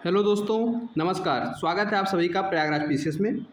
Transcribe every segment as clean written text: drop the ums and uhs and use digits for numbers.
Hello दोस्तों, नमस्कार। स्वागत है आप सभी का प्रयागराज पीसीएस में।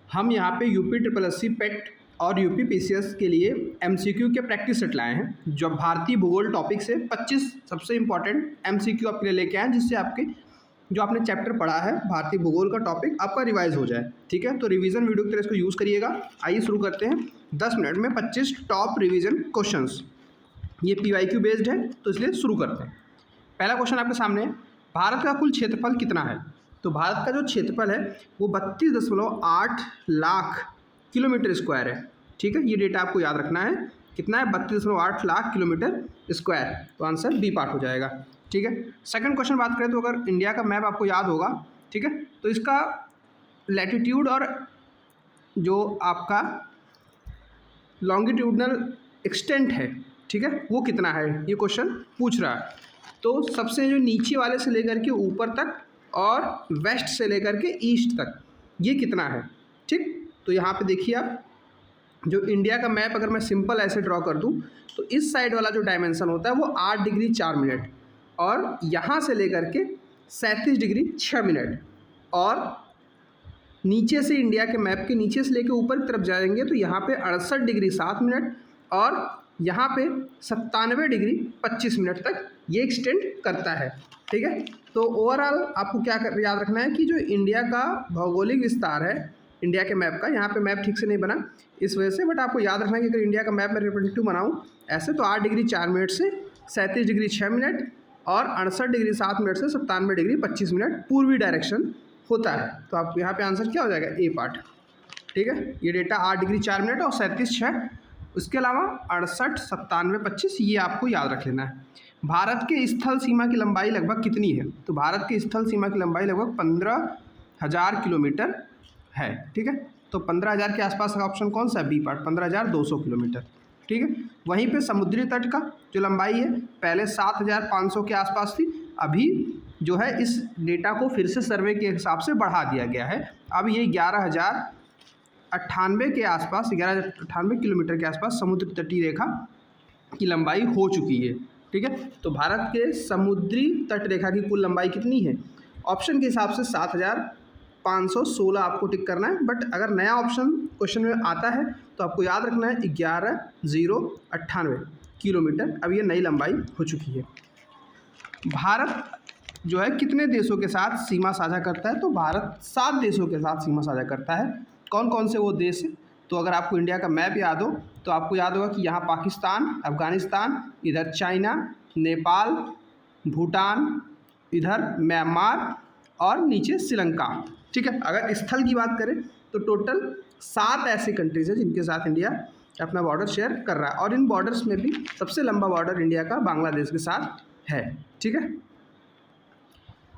हम यहाँ पे यूपी ट्रिपल एससी पेट और यूपी पीसीएस के लिए एमसीक्यू के प्रैक्टिस सेट लाए हैं, जो भारतीय भूगोल टॉपिक से 25 सबसे इंपॉर्टेंट एमसीक्यू आपके लिए लेके आए हैं, जिससे आपके जो आपने चैप्टर पढ़ा है भारतीय भूगोल का टॉपिक आपका रिवाइज हो जाए। ठीक है, तो रिवीजन वीडियो की तरह इसको यूज़ करिएगा। आइए शुरू करते हैं। 10 मिनट में 25 टॉप रिवीजन क्वेश्चंस। ये पीवाईक्यू बेस्ड है, तो इसलिए शुरू करते हैं। पहला क्वेश्चन आपके सामने है, भारत का कुल क्षेत्रफल कितना है? तो भारत का जो क्षेत्रफल है वो 32.8 लाख किलोमीटर स्क्वायर है। ठीक है, ये डेटा आपको याद रखना है। कितना है? 32.8 लाख किलोमीटर स्क्वायर। तो आंसर बी पार्ट हो जाएगा। ठीक है, सेकंड क्वेश्चन बात करें तो अगर इंडिया का मैप आपको याद होगा, ठीक है, तो इसका लैटिट्यूड और जो आपका लॉन्गिट्यूडनल एक्सटेंट है, ठीक है, वो कितना है, ये क्वेश्चन पूछ रहा है। तो सबसे जो नीचे वाले से लेकर के ऊपर तक और वेस्ट से लेकर के ईस्ट तक ये कितना है? ठीक, तो यहाँ पे देखिए आप, जो इंडिया का मैप अगर मैं सिंपल ऐसे ड्रॉ कर दूँ तो इस साइड वाला जो डायमेंशन होता है वो 8 डिग्री 4 मिनट, और यहाँ से लेकर के 37 डिग्री 6 मिनट, और नीचे से इंडिया के मैप के नीचे से लेकर ऊपर की तरफ जाएंगे तो यहाँ पे 68 डिग्री 7 मिनट और यहाँ पे 97 डिग्री 25 मिनट तक ये एक्सटेंड करता है। ठीक है, तो ओवरऑल आपको क्या याद रखना है कि जो इंडिया का भौगोलिक विस्तार है इंडिया के मैप का, यहाँ पे मैप ठीक से नहीं बना इस वजह से, बट आपको याद रखना है कि अगर इंडिया का मैप मैं रिप्रेजेंटेटिव बनाऊँ ऐसे तो 8 डिग्री 4 मिनट से 37 डिग्री 6 मिनट और 68 डिग्री 7 मिनट से 97 डिग्री 25 मिनट पूर्वी डायरेक्शन होता है। तो आप यहाँ पे आंसर क्या हो जाएगा? ए पार्ट। ठीक है, ये डेटा 8 डिग्री 4 मिनट और 37 6, उसके अलावा 68 97 25 ये आपको याद रख लेना है। भारत के स्थल सीमा की लंबाई लगभग कितनी है? तो भारत की स्थल सीमा की लंबाई लगभग 15,000 किलोमीटर है। ठीक है, तो 15,000 के आसपास का ऑप्शन कौन सा है? B part, 15,200 kilometre. ठीक है, वहीं पे समुद्री तट का जो लंबाई है पहले 7,500 के आसपास थी, अभी जो है इस डेटा को फिर से सर्वे के हिसाब से बढ़ा दिया गया है। अब ये 11,098 के आसपास, 11,098 किलोमीटर के आसपास समुद्र तटीय रेखा की लंबाई हो चुकी है। ठीक है, तो भारत के समुद्री तट रेखा की कुल लंबाई कितनी है? ऑप्शन के हिसाब से 7,516 आपको टिक करना है, बट अगर नया ऑप्शन क्वेश्चन में आता है तो आपको याद रखना है 11,098 किलोमीटर। अब ये नई लंबाई हो चुकी है। भारत जो है कितने देशों के साथ सीमा साझा करता है? तो भारत 7 देशों के साथ सीमा साझा करता है। कौन कौन से वो देश हैं? तो अगर आपको इंडिया का मैप याद हो तो आपको याद होगा कि यहाँ पाकिस्तान, अफ़गानिस्तान, इधर चाइना, नेपाल, भूटान, इधर म्यांमार और नीचे श्रीलंका। ठीक है, अगर स्थल की बात करें तो टोटल 7 ऐसे कंट्रीज़ हैं जिनके साथ इंडिया अपना बॉर्डर शेयर कर रहा है, और इन बॉर्डर्स में भी सबसे लंबा बॉर्डर इंडिया का बांग्लादेश के साथ है। ठीक है,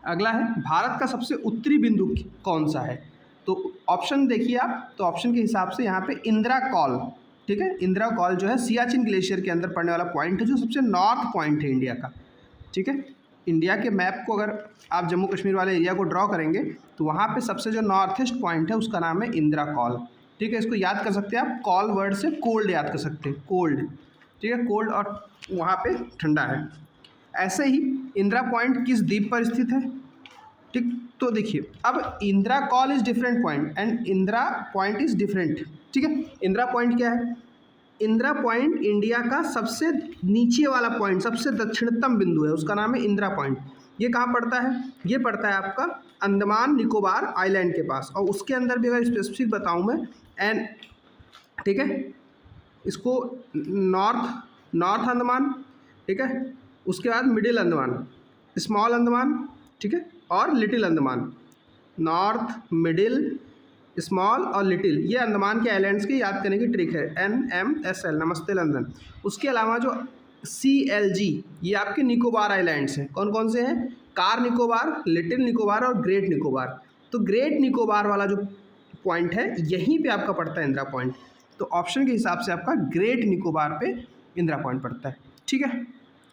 अगला है, भारत का सबसे उत्तरी बिंदु कौन सा है? तो ऑप्शन देखिए आप, तो ऑप्शन के हिसाब से यहाँ पे इंदिरा कॉल, ठीक है, इंदिरा कॉल जो है सियाचिन ग्लेशियर के अंदर पड़ने वाला पॉइंट है, जो सबसे नॉर्थ पॉइंट है इंडिया का। ठीक है, इंडिया के मैप को अगर आप जम्मू कश्मीर वाले एरिया को ड्रॉ करेंगे तो वहाँ पे सबसे जो नॉर्थ ईस्ट पॉइंट है उसका नाम है इंदिरा कॉल। ठीक है, इसको याद कर सकते हैं आप, कॉल वर्ड से कोल्ड याद कर सकते हैं, कोल्ड। ठीक है, कोल्ड और वहाँ पे ठंडा है। ऐसे ही इंदिरा पॉइंट किस द्वीप पर स्थित है? ठीक, तो देखिए अब Indira call is different point and Indira point is different. ठीक है, इंदिरा पॉइंट क्या है? इंदिरा पॉइंट इंडिया का सबसे नीचे वाला पॉइंट, सबसे दक्षिणतम बिंदु है, उसका नाम है इंदिरा पॉइंट। ये कहाँ पड़ता है? ये पड़ता है आपका अंडमान निकोबार आइलैंड के पास, और उसके अंदर भी अगर स्पेसिफिक बताऊँ मैं एंड, ठीक है, इसको नॉर्थ अंडमान, ठीक है, उसके बाद मिडिल अंडमान, स्मॉल अंडमान, ठीक है, और little Andaman. North, middle, small और लिटिल, ये अंडमान के आइलैंड्स की याद करने की ट्रिक है, NMSL, नमस्ते लंदन। उसके अलावा जो CLG, ये आपके निकोबार आइलैंड्स हैं। कौन कौन से हैं? कार निकोबार, लिटिल निकोबार और ग्रेट निकोबार। तो ग्रेट निकोबार वाला जो पॉइंट है यहीं पे आपका पड़ता है इंदिरा पॉइंट। तो ऑप्शन के हिसाब से आपका ग्रेट निकोबार पे इंदिरा पॉइंट पड़ता है। ठीक है,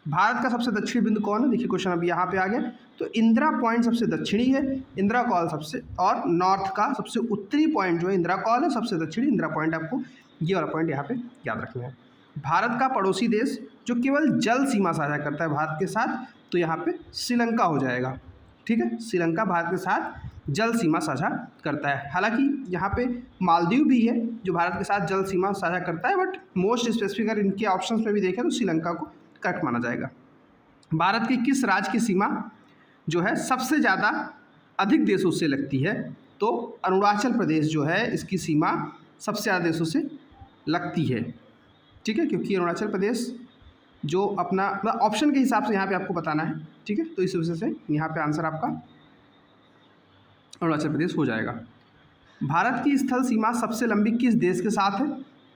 भारत का सबसे दक्षिणी बिंदु कौन है? देखिए क्वेश्चन अभी यहाँ पे आ गया, तो इंदिरा पॉइंट सबसे दक्षिणी है, इंदिरा कॉल सबसे, और नॉर्थ का सबसे उत्तरी पॉइंट जो है इंदिरा कॉल है, सबसे दक्षिणी इंदिरा पॉइंट। आपको ये वाला पॉइंट यहाँ पे याद रखना है। भारत का पड़ोसी देश जो केवल जल सीमा साझा करता है भारत के साथ, तो यहाँ पे श्रीलंका हो जाएगा। ठीक है, श्रीलंका भारत के साथ जल सीमा साझा करता है। हालांकि यहाँ पे मालदीव भी है जो भारत के साथ जल सीमा साझा करता है, बट मोस्ट स्पेसिफिक अगर इनके ऑप्शंस में भी देखें तो श्रीलंका को करेक्ट माना जाएगा। भारत के किस राज्य की सीमा जो है सबसे ज़्यादा अधिक देशों से लगती है? तो अरुणाचल प्रदेश जो है इसकी सीमा सबसे ज़्यादा देशों से लगती है, ठीक है, क्योंकि अरुणाचल प्रदेश जो अपना ऑप्शन के हिसाब से यहाँ पे आपको बताना है, ठीक है, तो इस वजह से यहाँ पे आंसर आपका अरुणाचल प्रदेश हो जाएगा। भारत की स्थल सीमा सबसे लंबी किस देश के साथ है?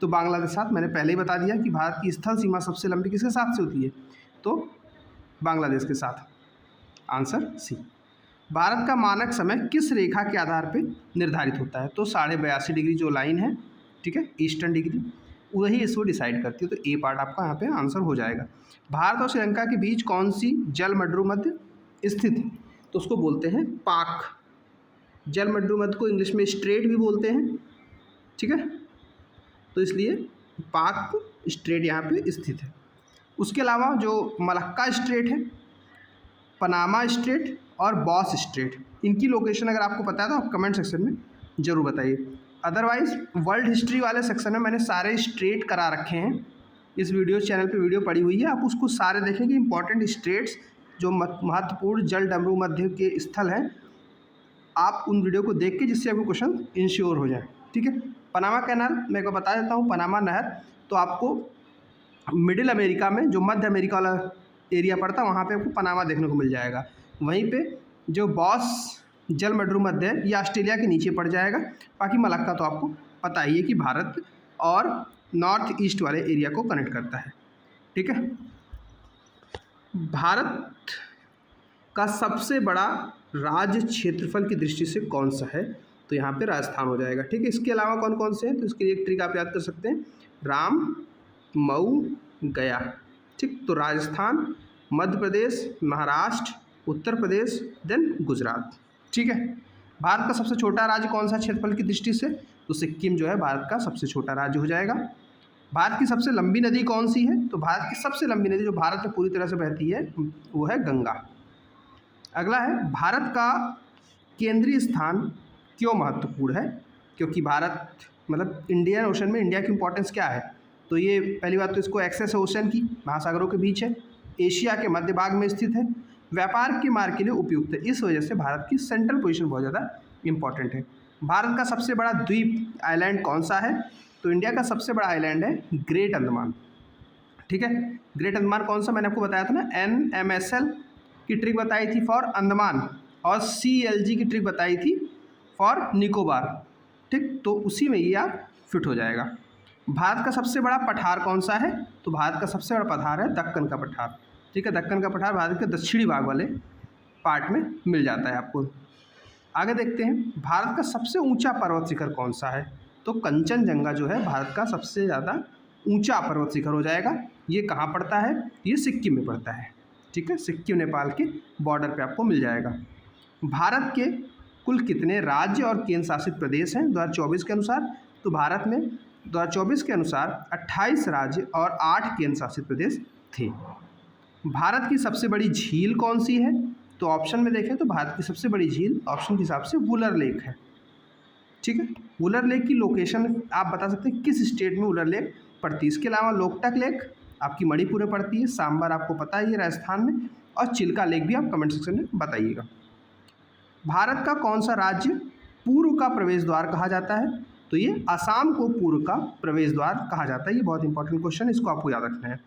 तो बांग्लादेश के साथ। मैंने पहले ही बता दिया कि भारत की स्थल सीमा सबसे लंबी किसके साथ से होती है? तो बांग्लादेश के साथ। Answer C. भारत का मानक समय किस रेखा के आधार पर निर्धारित होता है? तो 82.5 डिग्री जो लाइन है, ठीक है, ईस्टर्न डिग्री, वही इसको डिसाइड करती है। तो ए पार्ट आपका यहाँ पे आंसर हो जाएगा। भारत और श्रीलंका के बीच कौन सी जल मध्यमध्य स्थित है? तो उसको बोलते हैं पाक। जल मध्यमध्य को इंग्लिश में स्ट्रेट भी बोलते हैं, ठीक है, तो इसलिए पाक स्ट्रेट यहाँ पे स्थित है। उसके अलावा जो मलक्का स्ट्रेट है, पनामा स्ट्रेट और बॉस स्ट्रेट, इनकी लोकेशन अगर आपको पता है तो आप कमेंट सेक्शन में ज़रूर बताइए। अदरवाइज़ वर्ल्ड हिस्ट्री वाले सेक्शन में मैंने सारे स्ट्रेट करा रखे हैं, इस वीडियो चैनल पे वीडियो पड़ी हुई है, आप उसको सारे देखेंगे। इंपॉर्टेंट स्ट्रेट्स जो महत्वपूर्ण जल डमरू मध्य के स्थल हैं, आप उन वीडियो को देख के जिससे आपको क्वेश्चन इंश्योर हो जाए, ठीक है। पनामा कैनाल मैं को बता देता हूँ, पनामा नहर तो आपको मिडिल अमेरिका में जो मध्य अमेरिका वाला एरिया पड़ता है वहाँ पे आपको पनामा देखने को मिल जाएगा। वहीं पे जो बॉस जल मध्यमध्य है ये ऑस्ट्रेलिया के नीचे पड़ जाएगा। बाकी मलक्का तो आपको पता ही है कि भारत और नॉर्थ ईस्ट वाले एरिया को कनेक्ट करता है, ठीक है। भारत का सबसे बड़ा राज्य क्षेत्रफल की दृष्टि से कौन सा है? तो यहाँ पे राजस्थान हो जाएगा, ठीक है। इसके अलावा कौन कौन से हैं? तो इसके लिए एक ट्रिक आप याद कर सकते हैं, राम, मऊ, गया, ठीक। तो राजस्थान, मध्य प्रदेश, महाराष्ट्र, उत्तर प्रदेश, देन गुजरात, ठीक है। भारत का सबसे छोटा राज्य कौन सा क्षेत्रफल की दृष्टि से? तो सिक्किम जो है भारत का सबसे छोटा राज्य हो जाएगा। भारत की सबसे लंबी नदी कौन सी है? तो भारत की सबसे लंबी नदी जो भारत में पूरी तरह से बहती है वो है गंगा। अगला है, भारत का केंद्रीय स्थान क्यों महत्वपूर्ण है? क्योंकि भारत मतलब इंडियन ओशन में इंडिया की इंपॉर्टेंस क्या है? तो ये पहली बात तो इसको एक्सेस ओशन की महासागरों के बीच है, एशिया के मध्य भाग में स्थित है, व्यापार के मार्ग के लिए उपयुक्त है, इस वजह से भारत की सेंट्रल पोजीशन बहुत ज़्यादा इंपॉर्टेंट है। भारत का सबसे बड़ा द्वीप आइलैंड कौन सा है? तो इंडिया का सबसे बड़ा आइलैंड है ग्रेट अंडमान, ठीक है। ग्रेट अंडमान कौन सा? मैंने आपको बताया था ना, NMSL की ट्रिक बताई थी फॉर अंडमान और CLG की ट्रिक बताई थी फॉर निकोबार, ठीक, तो उसी में ये आप फिट हो जाएगा। भारत का सबसे बड़ा पठार कौन सा है? तो भारत का सबसे बड़ा पठार है दक्कन का पठार, ठीक है। दक्कन का पठार भारत के दक्षिणी भाग वाले पार्ट में मिल जाता है आपको। आगे देखते हैं, भारत का सबसे ऊंचा पर्वत शिखर कौन सा है? तो कंचनजंगा जो है भारत का सबसे ज़्यादा ऊंचा पर्वत शिखर हो जाएगा। ये कहाँ पड़ता है? ये सिक्किम में पड़ता है, ठीक है, सिक्किम नेपाल के बॉर्डर पे आपको मिल जाएगा। भारत के कुल कितने राज्य और केंद्र शासित प्रदेश हैं 2024 के अनुसार? तो भारत में 2024 के अनुसार 28 राज्य और 8 केंद्र शासित प्रदेश थे। भारत की सबसे बड़ी झील कौन सी है? तो ऑप्शन में देखें तो भारत की सबसे बड़ी झील ऑप्शन के हिसाब से वुलर लेक है, ठीक है। वुलर लेक की लोकेशन आप बता सकते हैं किस स्टेट में वुलर लेक पड़ती है। इसके अलावा लोकटक लेक आपकी मणिपुर में पड़ती है, सांबर आपको पता ही है राजस्थान में, और चिल्का लेक भी आप कमेंट सेक्शन में बताइएगा। भारत का कौन सा राज्य पूर्व का प्रवेश द्वार कहा जाता है? तो ये आसाम को पूर्व का प्रवेश द्वार कहा जाता है। ये बहुत इंपॉर्टेंट क्वेश्चन है, इसको आपको याद रखना है।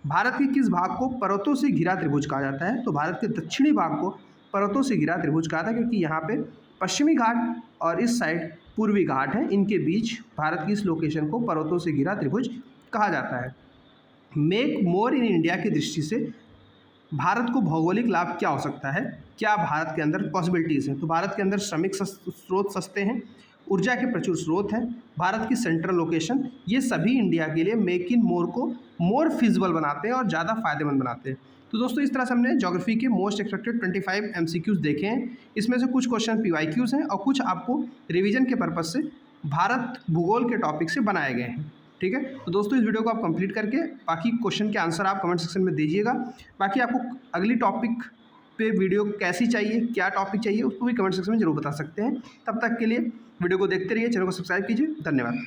भारत के किस भाग को पर्वतों से घिरा त्रिभुज कहा जाता है? तो भारत के दक्षिणी भाग को पर्वतों से घिरा त्रिभुज कहा जाता है, क्योंकि यहाँ पे पश्चिमी घाट और इस साइड पूर्वी घाट है, इनके बीच भारत की इस लोकेशन को पर्वतों से घिरा त्रिभुज कहा जाता है। मेक मोर इन इंडिया की दृष्टि से भारत को भौगोलिक लाभ क्या हो सकता है? क्या भारत के अंदर पॉसिबिलिटीज़ हैं? तो भारत के अंदर श्रमिक स्रोत सस्ते हैं, ऊर्जा के प्रचुर स्रोत हैं, भारत की सेंट्रल लोकेशन, ये सभी इंडिया के लिए मेक इन मोर को मोर फिजिबल बनाते हैं और ज़्यादा फायदेमंद बनाते हैं। तो दोस्तों इस तरह से हमने ज्योग्राफी के मोस्ट एक्सपेक्टेड 25 MCQs देखे हैं। इसमें से कुछ क्वेश्चन PYQs हैं और कुछ आपको रिवीजन के पर्पज़ से भारत भूगोल के टॉपिक से बनाए गए हैं, ठीक है। तो दोस्तों इस वीडियो को आप कंप्लीट करके बाकी क्वेश्चन के आंसर आप कमेंट सेक्शन में दीजिएगा। बाकी आपको अगली टॉपिक पे वीडियो कैसी चाहिए, क्या टॉपिक चाहिए, उसको भी कमेंट सेक्शन में जरूर बता सकते हैं। तब तक के लिए वीडियो को देखते रहिए, चैनल को सब्सक्राइब कीजिए। धन्यवाद।